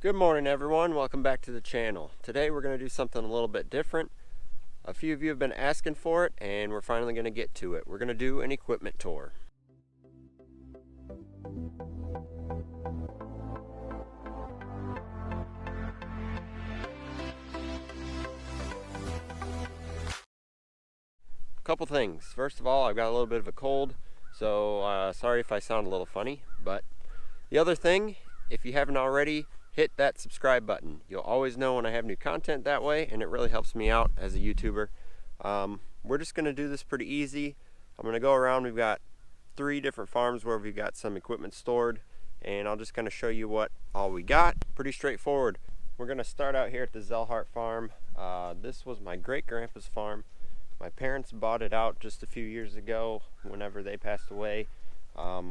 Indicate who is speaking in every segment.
Speaker 1: Good morning everyone, welcome back to the channel. Today we're going to do something a little bit different. A few of you have been asking for it and we're finally going to get to it. We're going to do an equipment tour. Couple things. First of all, I've got a little bit of a cold, so sorry if I sound a little funny. But the other thing, if you haven't already, hit that subscribe button. You'll always know when I have new content that way, and it really helps me out as a YouTuber. We're just going to do this pretty easy. I'm going to go around. We've got 3 different farms where we've got some equipment stored, and I'll just kind of show you what all we got. Pretty straightforward. We're going to start out here at the Zelhart farm. This was my great-grandpa's farm. My parents bought it out just a few years ago whenever they passed away.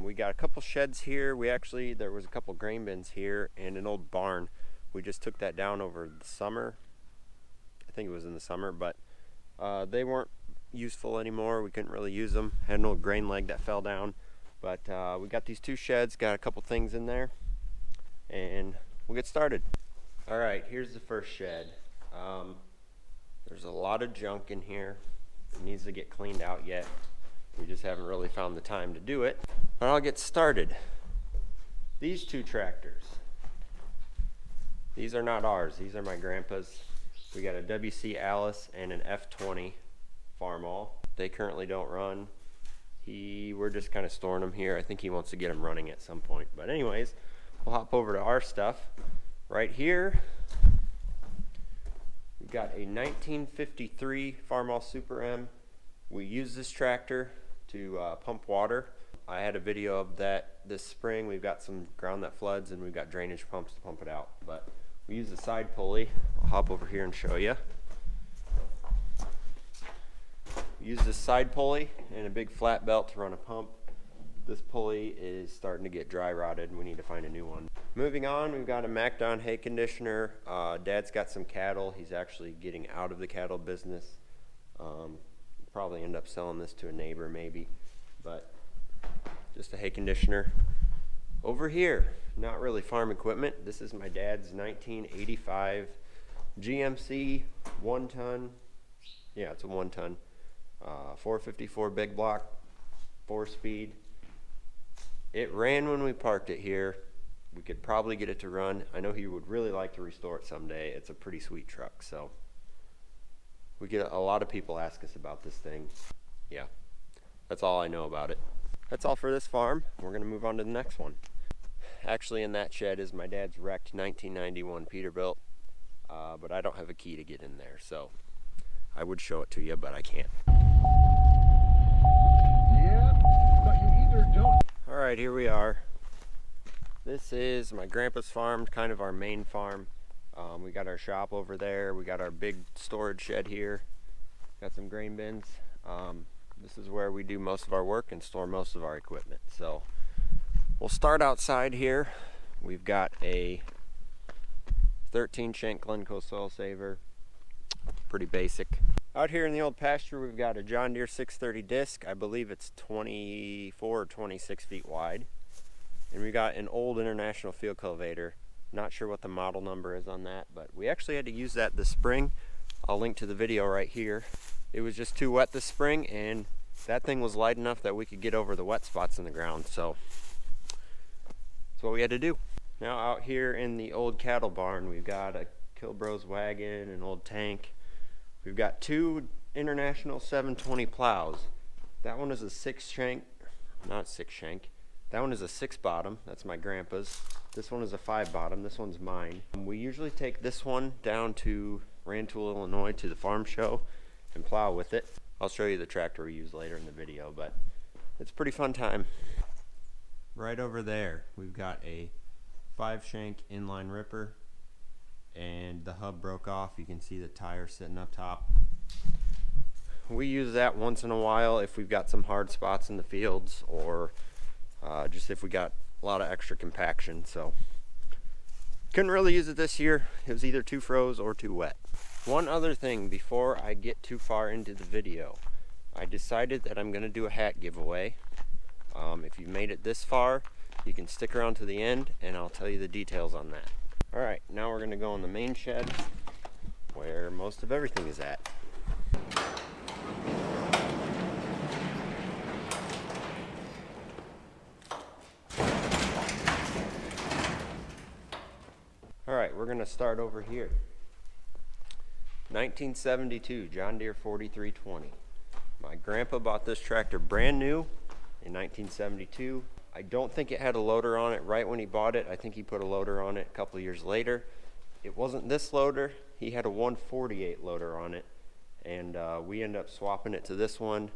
Speaker 1: We got a couple sheds here. There was a couple grain bins here and an old barn. We just took that down over the summer. I think it was in the summer, but they weren't useful anymore. We couldn't really use them. Had an old grain leg that fell down. But we got these 2 sheds, got a couple things in there, and we'll get started. All right, here's the first shed. There's a lot of junk in here. It needs to get cleaned out yet. We just haven't really found the time to do it. But I'll get started. These 2 tractors. These are not ours. These are my grandpa's. We got a WC Alice and an F20 Farmall. They currently don't run. We're just kind of storing them here. I think he wants to get them running at some point. But anyways, we'll hop over to our stuff. Right here, we've got a 1953 Farmall Super M. We use this tractor to pump water. I had a video of that this spring. We've got some ground that floods and we've got drainage pumps to pump it out. But we use a side pulley. I'll hop over here and show you. We use this side pulley and a big flat belt to run a pump. This pulley is starting to get dry rotted and we need to find a new one. Moving on, we've got a MacDon hay conditioner. Dad's got some cattle. He's actually getting out of the cattle business. Probably end up selling this to a neighbor maybe, but just a hay conditioner. Over here, not really farm equipment. This is my dad's 1985 GMC 1-ton. Yeah, it's a 1-ton. 454 big block, 4-speed. It ran when we parked it here. We could probably get it to run. I know he would really like to restore it someday. It's a pretty sweet truck, so. We get a lot of people ask us about this thing. Yeah, that's all I know about it. That's all for this farm. We're going to move on to the next one. Actually, in that shed is my dad's wrecked 1991 Peterbilt, but I don't have a key to get in there, so I would show it to you, but I can't. Yeah, but you either don't. All right, here we are. This is my grandpa's farm, kind of our main farm. We got our shop over there. We got our big storage shed here. Got some grain bins. This is where we do most of our work and store most of our equipment. So we'll start outside here. We've got a 13 Shank Glencoe soil saver. Pretty basic. Out here in the old pasture, we've got a John Deere 630 disc. I believe it's 24 or 26 feet wide. And we got an old International field cultivator. Not sure what the model number is on that, but we actually had to use that this spring. I'll link to the video right here. It was just too wet this spring, and that thing was light enough that we could get over the wet spots in the ground, so that's what we had to do. Now out here in the old cattle barn, we've got a Kilbros wagon, an old tank. We've got 2 International 720 Ploughs. That one is a 6-shank, not 6-shank. That one is a 6-bottom, that's my grandpa's. This one is a 5-bottom, this one's mine. We usually take this one down to Rantoul, Illinois to the farm show and plow with it. I'll show you the tractor we use later in the video, but it's a pretty fun time. Right over there, we've got a 5-shank inline ripper and the hub broke off. You can see the tire sitting up top. We use that once in a while if we've got some hard spots in the fields or just if we got a lot of extra compaction. So couldn't really use it this year. It was either too froze or too wet. One other thing before I get too far into the video, I decided that I'm going to do a hat giveaway. If you've made it this far, you can stick around to the end and I'll tell you the details on that. Alright, now we're going to go in the main shed where most of everything is at. Alright, we're going to start over here. 1972 John Deere 4320. My grandpa bought this tractor brand new in 1972. I don't think it had a loader on it right when he bought it. I think he put a loader on it a couple years later. It wasn't this loader. He had a 148 loader on it, and we ended up swapping it to this one.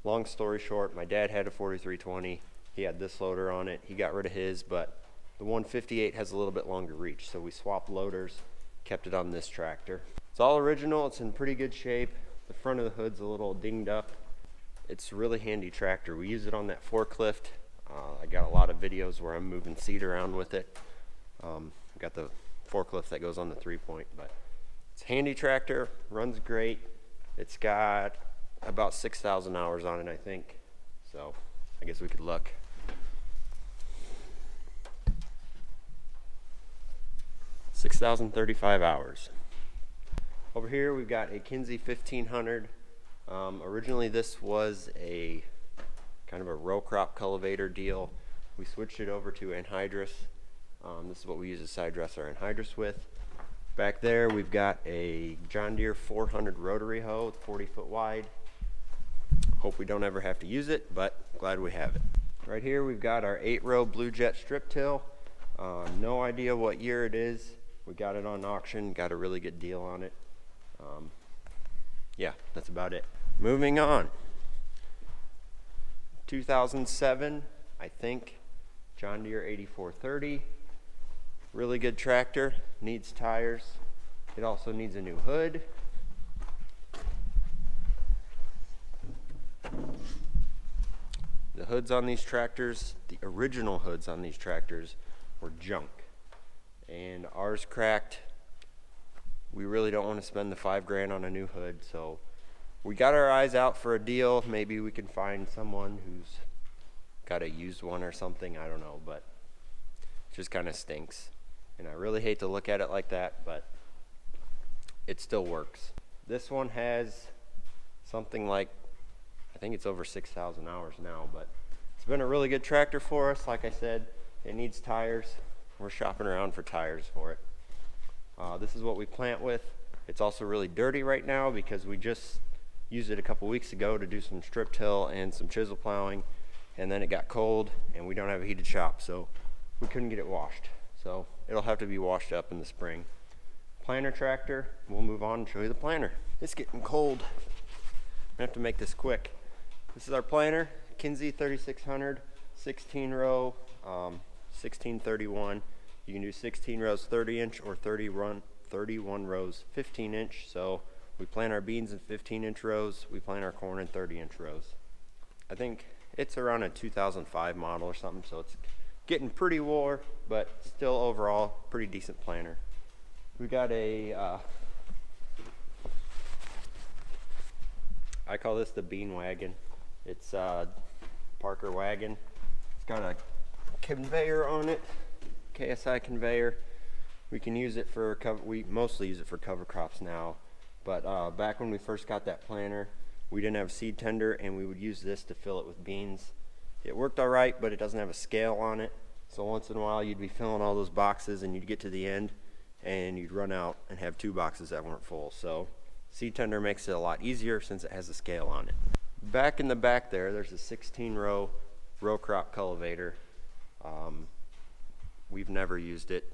Speaker 1: Long story short, my dad had a 4320. He had this loader on it. He got rid of his, but the 158 has a little bit longer reach, so we swapped loaders, kept it on this tractor. It's all original. It's in pretty good shape. The front of the hood's a little dinged up. It's a really handy tractor. We use it on that forklift. I got a lot of videos where I'm moving seed around with it. Got the forklift that goes on the 3-point, but it's a handy tractor, runs great. It's got about 6,000 hours on it, I think. So I guess we could look. $6,035 hours. Over here we've got a Kinsey 1500. Originally this was a kind of a row crop cultivator deal. We switched it over to anhydrous. This is what we use a side dresser anhydrous with. Back there we've got a John Deere 400 rotary hoe, 40 foot wide. Hope we don't ever have to use it, but glad we have it. Right here we've got our 8-row Blue Jet strip till. No idea what year it is. We got it on auction, got a really good deal on it. Yeah, that's about it. Moving on. 2007, I think, John Deere 8430. Really good tractor, needs tires. It also needs a new hood. The hoods on these tractors, the original hoods on these tractors, were junk. And ours cracked. We really don't want to spend the $5,000 on a new hood, so we got our eyes out for a deal. Maybe we can find someone who's got a used one or something, I don't know, but it just kind of stinks. And I really hate to look at it like that, but it still works. This one has something like, I think it's over 6,000 hours now, but it's been a really good tractor for us. Like I said, it needs tires. We're shopping around for tires for it. This is what we plant with. It's also really dirty right now because we just used it a couple weeks ago to do some strip till and some chisel plowing, and then it got cold and we don't have a heated shop, so we couldn't get it washed. So it'll have to be washed up in the spring. Planter tractor, we'll move on and show you the planter. It's getting cold. I have to make this quick. This is our planter, Kinsey 3600, 16 row, 1631. You can do 16 rows 30 inch or 31 rows 15 inch. So we plant our beans in 15 inch rows. We plant our corn in 30 inch rows. I think it's around a 2005 model or something. So it's getting pretty wore, but still overall pretty decent planter. We got a, I call this the bean wagon. It's a Parker wagon. It's got a conveyor on it, KSI conveyor. We can use it for cover, we mostly use it for cover crops now, but back when we first got that planter, we didn't have seed tender, and we would use this to fill it with beans. It worked all right, but it doesn't have a scale on it, so once in a while you'd be filling all those boxes and you'd get to the end and you'd run out and have 2 boxes that weren't full. So seed tender makes it a lot easier since it has a scale on it. Back in the back there's a 16 row crop cultivator. We've never used it.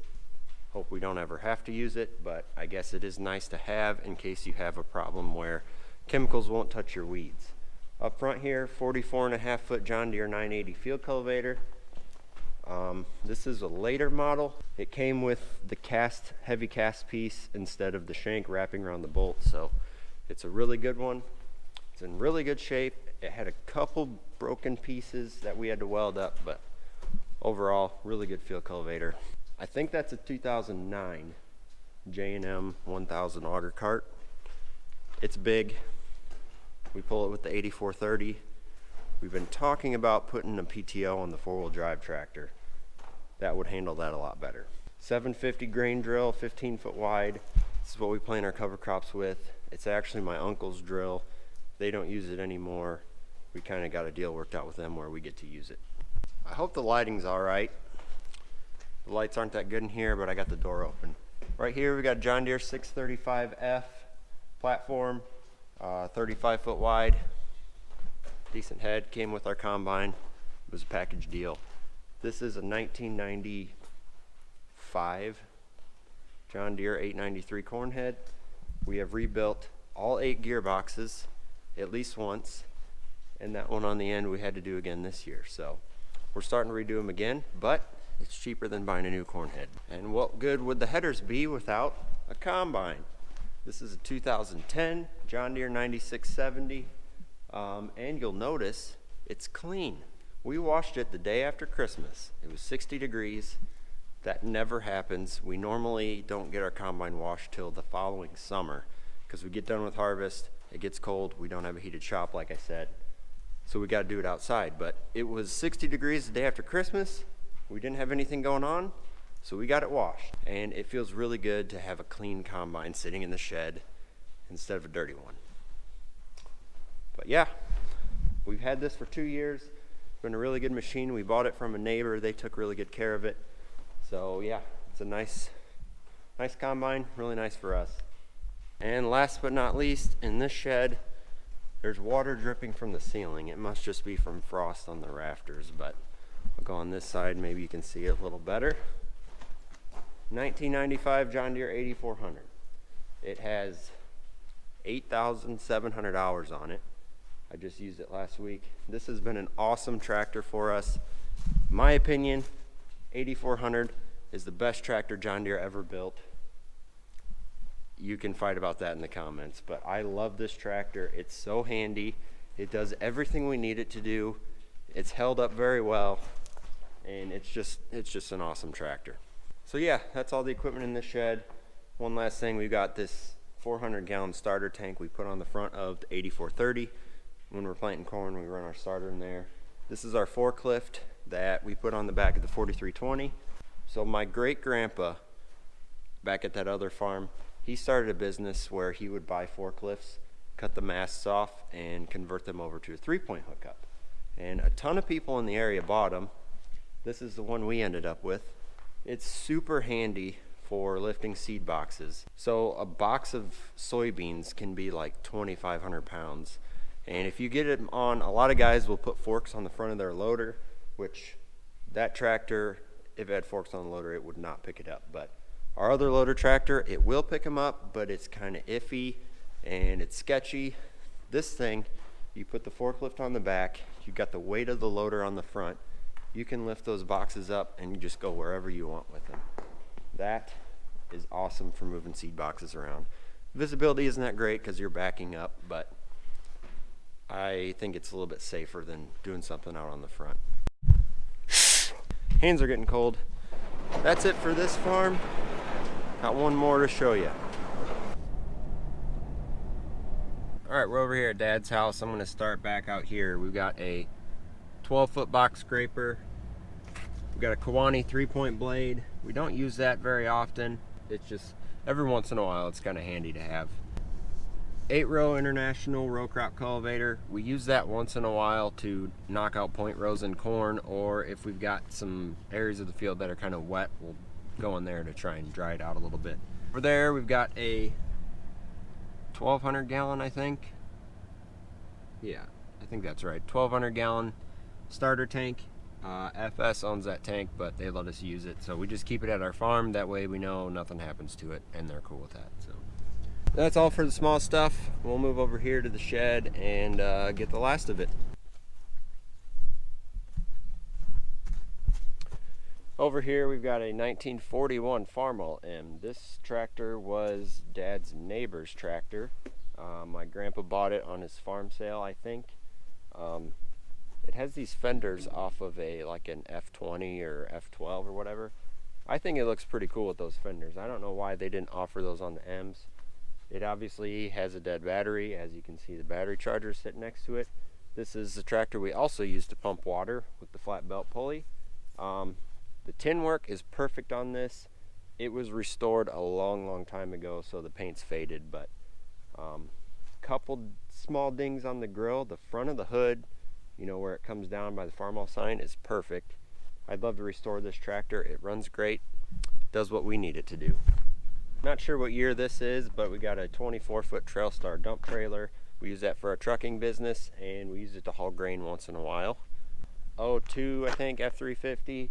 Speaker 1: Hope we don't ever have to use it, but I guess it is nice to have in case you have a problem where chemicals won't touch your weeds. Up front here, 44.5 foot John Deere 980 field cultivator. This is a later model. It came with the heavy cast piece instead of the shank wrapping around the bolt, so it's a really good one. It's in really good shape. It had a couple broken pieces that we had to weld up, but overall, really good field cultivator. I think that's a 2009 J&M 1000 Auger Cart. It's big. We pull it with the 8430. We've been talking about putting a PTO on the 4-wheel drive tractor. That would handle that a lot better. 750 grain drill, 15 foot wide. This is what we plant our cover crops with. It's actually my uncle's drill. They don't use it anymore. We kind of got a deal worked out with them where we get to use it. I hope the lighting's all right. The lights aren't that good in here, but I got the door open. Right here we got John Deere 635F platform, 35 foot wide. Decent head, came with our combine. It was a package deal. This is a 1995 John Deere 893 corn head. We have rebuilt all 8 gearboxes at least once, and that one on the end we had to do again this year. So we're starting to redo them again, but it's cheaper than buying a new corn head. And what good would the headers be without a combine? This is a 2010 John Deere 9670, and you'll notice it's clean. We washed it the day after Christmas. It was 60 degrees. That never happens. We normally don't get our combine washed till the following summer because we get done with harvest, it gets cold, we don't have a heated shop like I said, so we got to do it outside. But it was 60 degrees the day after Christmas. We didn't have anything going on, so we got it washed, and it feels really good to have a clean combine sitting in the shed instead of a dirty one. But yeah, we've had this for 2 years. It's been a really good machine. We bought it from a neighbor. They took really good care of it. So yeah, it's a nice combine, really nice for us. And last but not least, in this shed, there's water dripping from the ceiling. It must just be from frost on the rafters, but I'll go on this side, maybe you can see it a little better. 1995 John Deere 8400. It has 8,700 hours on it. I just used it last week. This has been an awesome tractor for us. In my opinion, 8400 is the best tractor John Deere ever built. You can fight about that in the comments, but I love this tractor. It's so handy. It does everything we need it to do. It's held up very well, and it's just an awesome tractor. So yeah, that's all the equipment in this shed. One last thing, we've got this 400-gallon starter tank we put on the front of the 8430. When we're planting corn, we run our starter in there. This is our forklift that we put on the back of the 4320. So my great-grandpa, back at that other farm, he started a business where he would buy forklifts, cut the masts off, and convert them over to a 3-point hookup. And a ton of people in the area bought them. This is the one we ended up with. It's super handy for lifting seed boxes. So a box of soybeans can be like 2,500 pounds. And if you get it on, a lot of guys will put forks on the front of their loader, which that tractor, if it had forks on the loader, it would not pick it up. But our other loader tractor, it will pick them up, but it's kind of iffy and it's sketchy. This thing, you put the forklift on the back, you got the weight of the loader on the front, you can lift those boxes up and you just go wherever you want with them. That is awesome for moving seed boxes around. Visibility isn't that great because you're backing up, but I think it's a little bit safer than doing something out on the front. Hands are getting cold. That's it for this farm. Got one more to show you. All right, we're over here at Dad's house. I'm gonna start back out here. We've got a 12-foot box scraper. We've got a Kiwani 3-point blade. We don't use that very often. It's just every once in a while, it's kind of handy to have. 8-row international row crop cultivator. We use that once in a while to knock out point rows in corn, or if we've got some areas of the field that are kind of wet, we'll go in there to try and dry it out a little bit. Over there we've got a 1,200 gallon, I think. Yeah, I think that's right. 1,200 gallon starter tank. FS owns that tank, but they let us use it, so we just keep it at our farm. That way we know nothing happens to it, and they're cool with that. So that's all for the small stuff. We'll move over here to the shed and get the last of it. Over here we've got a 1941 Farmall M. This tractor was Dad's neighbor's tractor. My grandpa bought it on his farm sale, I think. It has these fenders off of like an F20 or F12 or whatever. I think it looks pretty cool with those fenders. I don't know why they didn't offer those on the M's. It obviously has a dead battery. As you can see, the battery charger is sitting next to it. This is the tractor we also use to pump water with the flat belt pulley. The tin work is perfect on this. It was restored a long time ago, so the paint's faded, but couple small dings on the grill. The front of the hood, you know, where it comes down by the Farmall sign, is perfect. I'd love to restore this tractor. It runs great, does what we need it to do. Not sure what year this is, but we got a 24-foot Trailstar dump trailer. We use that for our trucking business, and we use it to haul grain once in a while. 02, I think, F350.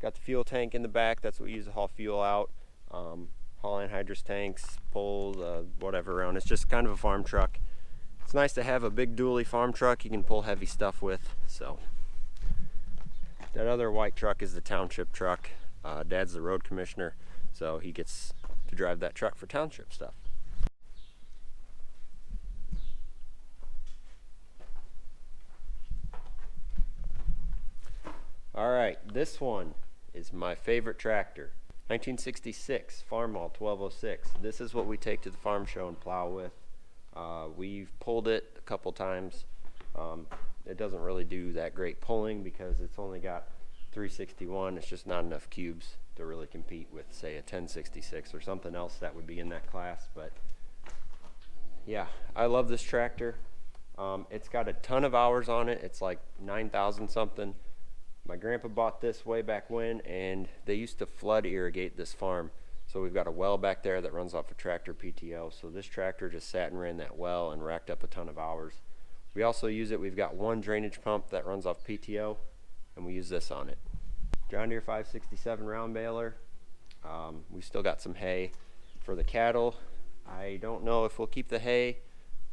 Speaker 1: Got the fuel tank in the back. That's what we use to haul fuel out. Haul anhydrous tanks, poles, whatever around. It's just kind of a farm truck. It's nice to have a big dually farm truck you can pull heavy stuff with. So that other white truck is the Township Truck. Dad's the road commissioner, so he gets to drive that truck for township stuff. All right, this one is my favorite tractor. 1966 Farmall 1206. This is what we take to the farm show and plow with. We've pulled it a couple times. It doesn't really do that great pulling because it's only got 361. It's just not enough cubes to really compete with, say, a 1066 or something else that would be in that class. But yeah, I love this tractor. It's got a ton of hours on it. It's like 9,000 something. My grandpa bought this way back when, and they used to flood irrigate this farm. So we've got a well back there that runs off a tractor PTO. So this tractor just sat and ran that well and racked up a ton of hours. We also use it. We've got one drainage pump that runs off PTO, and we use this on it. John Deere 567 round baler. We still got some hay for the cattle. I don't know if we'll keep the hay.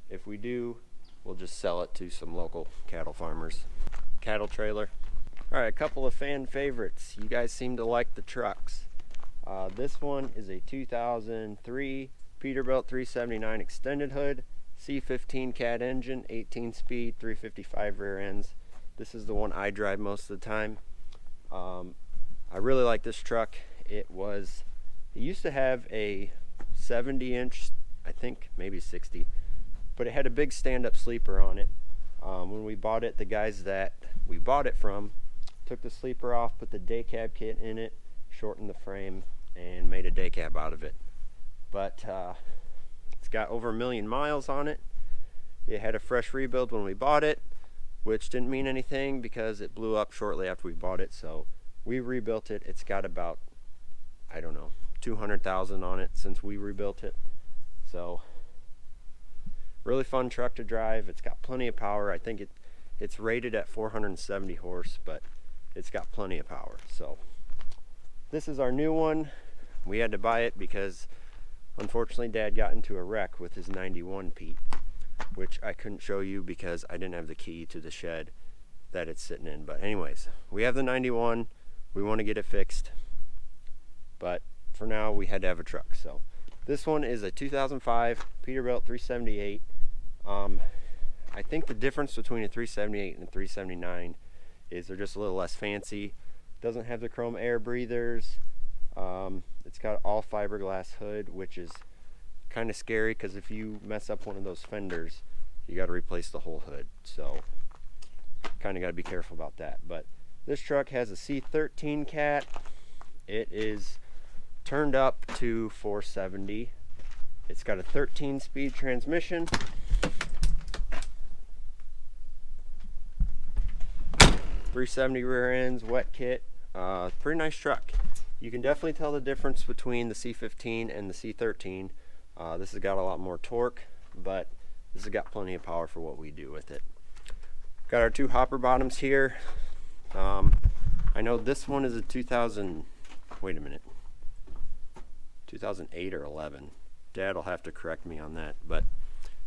Speaker 1: If we do, we'll just sell it to some local cattle farmers. Cattle trailer. All right, a couple of fan favorites. You guys seem to like the trucks. This one is a 2003 Peterbilt 379 extended hood, C15 cat engine, 18 speed, 355 rear ends. This is the one I drive most of the time. I really like this truck. It used to have a 70-inch, I think maybe 60, but it had a big stand-up sleeper on it. When we bought it, the guys that we bought it from took the sleeper off, put the day cab kit in it, shortened the frame, and made a day cab out of it. But it's got over 1 million miles on it. It had a fresh rebuild when we bought it, which didn't mean anything because it blew up shortly after we bought it. So we rebuilt it. It's got about, I don't know, 200,000 on it since we rebuilt it. So really fun truck to drive. It's got plenty of power. I think it's rated at 470 horse, but it's got plenty of power. So this is our new one. We had to buy it because unfortunately Dad got into a wreck with his 91 Pete, which I couldn't show you because I didn't have the key to the shed that it's sitting in. But anyways, we have the 91. We want to get it fixed, but for now we had to have a truck. So this one is a 2005 Peterbilt 378. I think the difference between a 378 and a 379 is they're just a little less fancy. Doesn't have the chrome air breathers. It's got all fiberglass hood, which is kind of scary because if you mess up one of those fenders, you got to replace the whole hood. So kind of got to be careful about that. But this truck has a C13 cat. It is turned up to 470. It's got a 13-speed transmission. .370 rear ends, wet kit. Pretty nice truck. You can definitely tell the difference between the C15 and the C13. This has got a lot more torque, but this has got plenty of power for what we do with it. Got our two hopper bottoms here. I know this one is a 2008 or 11. Dad will have to correct me on that, but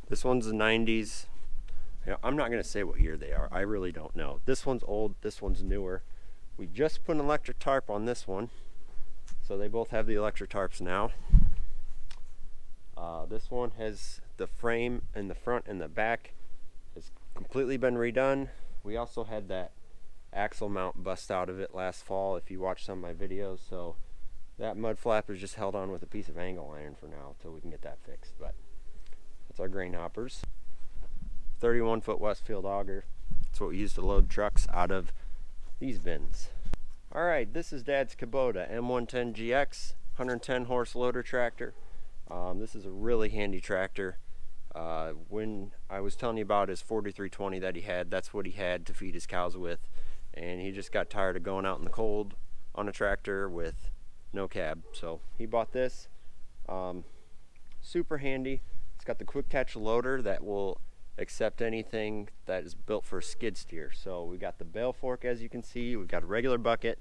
Speaker 1: this one's the 90s. You know, I'm not going to say what year they are. I really don't know. This one's old, this one's newer. We just put an electric tarp on this one, so they both have the electric tarps now. This one has the frame in the front and the back has completely been redone. We also had that axle mount bust out of it last fall if you watch some of my videos, so that mud flap is just held on with a piece of angle iron for now until we can get that fixed. But that's our grain hoppers. 31-foot Westfield auger. That's what we use to load trucks out of these bins. Alright, this is Dad's Kubota M110GX 110 horse loader tractor. This is a really handy tractor. When I was telling you about his 4320 that he had, that's what he had to feed his cows with, and he just got tired of going out in the cold on a tractor with no cab, so he bought this. Super handy. It's got the quick catch loader that will accept anything that is built for a skid steer. So we got the bale fork, as you can see. We've got a regular bucket,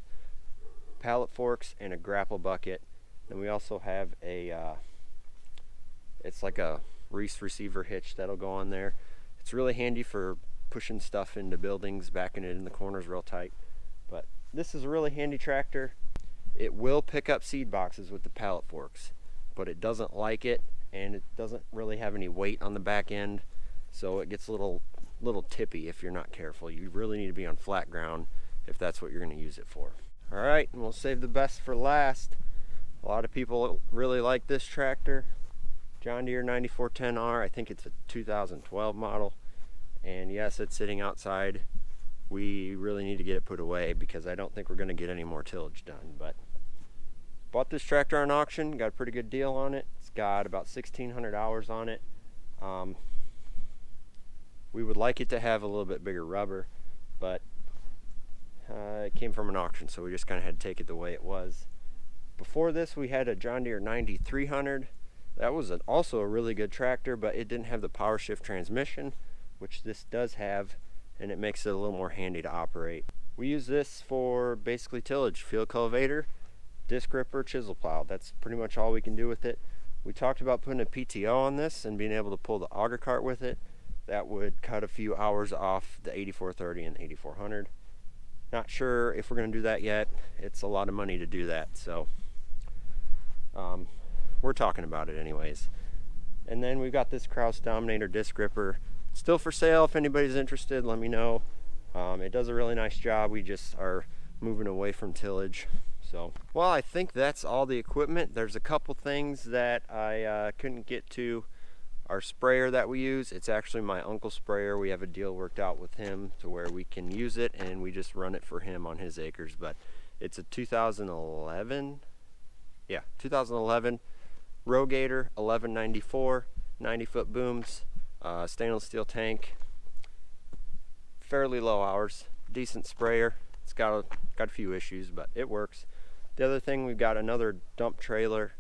Speaker 1: pallet forks, and a grapple bucket. And we also have a it's like a Reese receiver hitch that'll go on there. It's really handy for pushing stuff into buildings, backing it in the corners real tight. But this is a really handy tractor. It will pick up seed boxes with the pallet forks, but it doesn't like it, and it doesn't really have any weight on the back end, so it gets a little tippy if you're not careful. You really need to be on flat ground if that's what you're going to use it for. All right, and we'll save the best for last. A lot of people really like this tractor. John Deere 9410R. I think it's a 2012 model, and yes, it's sitting outside. We really need to get it put away because I don't think we're going to get any more tillage done. But bought this tractor on auction, got a pretty good deal on it. It's got about 1,600 hours on it. We would like it to have a little bit bigger rubber, but it came from an auction, so we just kind of had to take it the way it was. Before this, we had a John Deere 9300. That was also a really good tractor, but it didn't have the power shift transmission, which this does have, and it makes it a little more handy to operate. We use this for basically tillage, field cultivator, disc ripper, chisel plow. That's pretty much all we can do with it. We talked about putting a PTO on this and being able to pull the auger cart with it. That would cut a few hours off the 8430 and 8400. Not sure if we're going to do that yet. It's a lot of money to do that, so we're talking about it anyways. And then we've got this Kraus Dominator disc ripper, still for sale. If anybody's interested, let me know. It does a really nice job. We just are moving away from tillage. So, well, I think that's all the equipment. There's a couple things that I couldn't get to. Our sprayer that we use, it's actually my uncle's sprayer. We have a deal worked out with him to where we can use it, and we just run it for him on his acres. But it's a 2011 Rogator 1194, 90-foot booms, stainless steel tank, fairly low hours, decent sprayer. It's got a few issues, but it works. The other thing, we've got another dump trailer.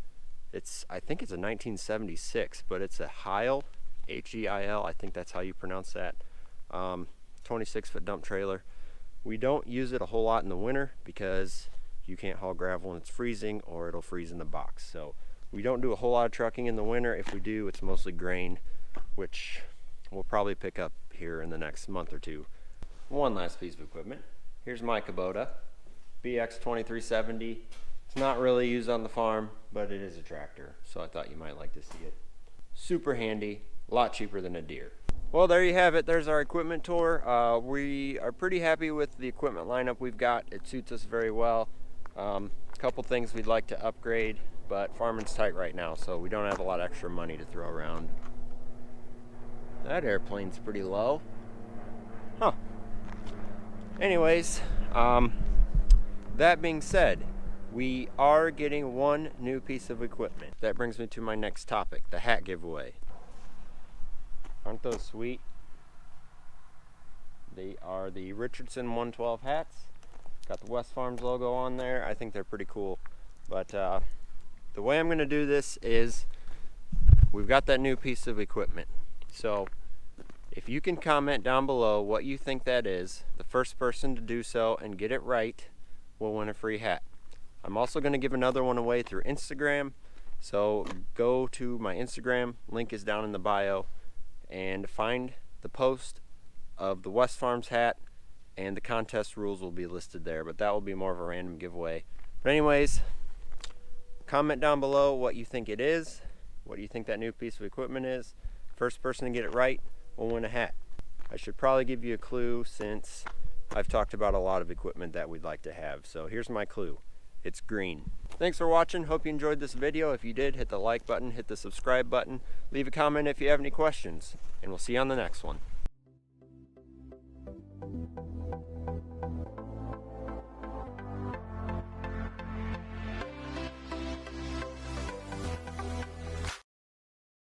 Speaker 1: I think it's a 1976, but it's a Heil, H-E-I-L. I think that's how you pronounce that. 26-foot dump trailer. We don't use it a whole lot in the winter because you can't haul gravel when it's freezing, or it'll freeze in the box. So we don't do a whole lot of trucking in the winter. If we do, it's mostly grain, which we'll probably pick up here in the next month or two. One last piece of equipment. Here's my Kubota Bx 2370. It's not really used on the farm, but it is a tractor, so I thought you might like to see it. Super handy, a lot cheaper than a Deere. Well, there you have it. There's our equipment tour. We are pretty happy with the equipment lineup we've got. It suits us very well. A couple things we'd like to upgrade, but farming's tight right now, so we don't have a lot of extra money to throw around. That airplane's pretty low. Huh. Anyways, that being said, we are getting one new piece of equipment. That brings me to my next topic, the hat giveaway. Aren't those sweet? They are the Richardson 112 hats. Got the Wes Farms logo on there. I think they're pretty cool. But the way I'm going to do this is, we've got that new piece of equipment. So if you can comment down below what you think that is, the first person to do so and get it right will win a free hat. I'm also going to give another one away through Instagram. So go to my Instagram, link is down in the bio, and find the post of the Wes Farms hat, and the contest rules will be listed there, but that will be more of a random giveaway. But anyways, comment down below what you think it is, what you think that new piece of equipment is. First person to get it right will win a hat. I should probably give you a clue since I've talked about a lot of equipment that we'd like to have. So here's my clue. It's green. Thanks for watching. Hope you enjoyed this video. If you did, hit the like button, hit the subscribe button, leave a comment if you have any questions, and we'll see you on the next one.